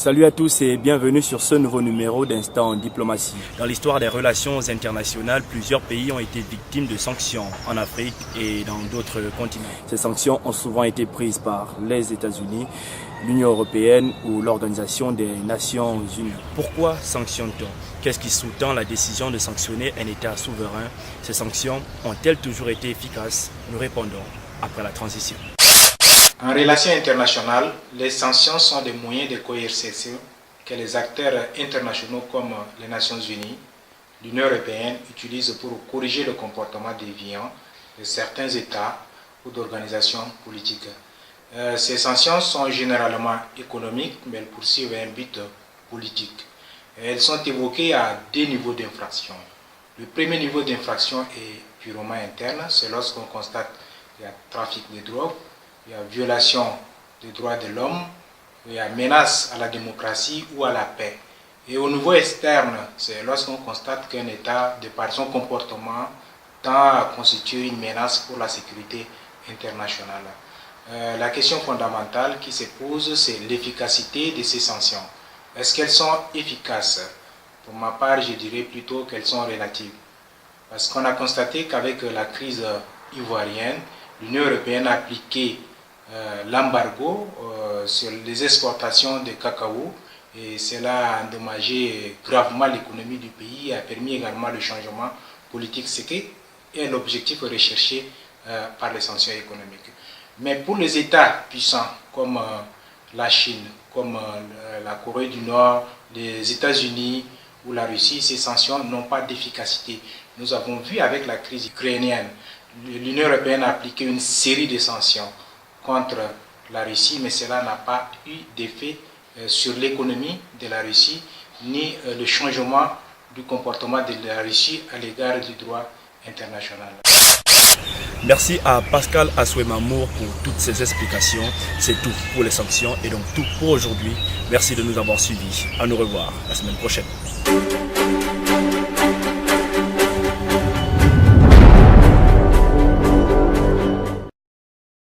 Salut à tous et bienvenue sur ce nouveau numéro d'Instant en diplomatie. Dans l'histoire des relations internationales, plusieurs pays ont été victimes de sanctions en Afrique et dans d'autres continents. Ces sanctions ont souvent été prises par les États-Unis, l'Union européenne ou l'Organisation des Nations Unies. Pourquoi sanctionne-t-on? Qu'est-ce qui sous-tend la décision de sanctionner un État souverain? Ces sanctions ont-elles toujours été efficaces? Nous répondons après la transition. En relations internationales, les sanctions sont des moyens de coercition que les acteurs internationaux comme les Nations Unies, l'Union européenne utilisent pour corriger le comportement déviant de certains États ou d'organisations politiques. Ces sanctions sont généralement économiques, mais elles poursuivent un but politique. Elles sont évoquées à deux niveaux d'infraction. Le premier niveau d'infraction est purement interne, c'est lorsqu'on constate qu'il y a trafic de drogue, il y a violation des droits de l'homme, il y a menace à la démocratie ou à la paix. Et au niveau externe, c'est lorsqu'on constate qu'un État, de par son comportement, tend à constituer une menace pour la sécurité internationale. La question fondamentale qui se pose, c'est l'efficacité de ces sanctions. Est-ce qu'elles sont efficaces? Pour ma part, je dirais plutôt qu'elles sont relatives. Parce qu'on a constaté qu'avec la crise ivoirienne, l'Union européenne a appliqué l'embargo sur les exportations de cacao et cela a endommagé gravement l'économie du pays et a permis également le changement politique, ce qui est l'objectif recherché par les sanctions économiques. Mais pour les États puissants comme la Chine, comme la Corée du Nord, les États-Unis ou la Russie, ces sanctions n'ont pas d'efficacité. Nous avons vu avec la crise ukrainienne, l'Union européenne a appliqué une série de sanctions contre la Russie, mais cela n'a pas eu d'effet sur l'économie de la Russie, ni le changement du comportement de la Russie à l'égard du droit international. Merci à Pascal Asoué-Mamour pour toutes ces explications. C'est tout pour les sanctions et donc tout pour aujourd'hui. Merci de nous avoir suivis. À nous revoir la semaine prochaine.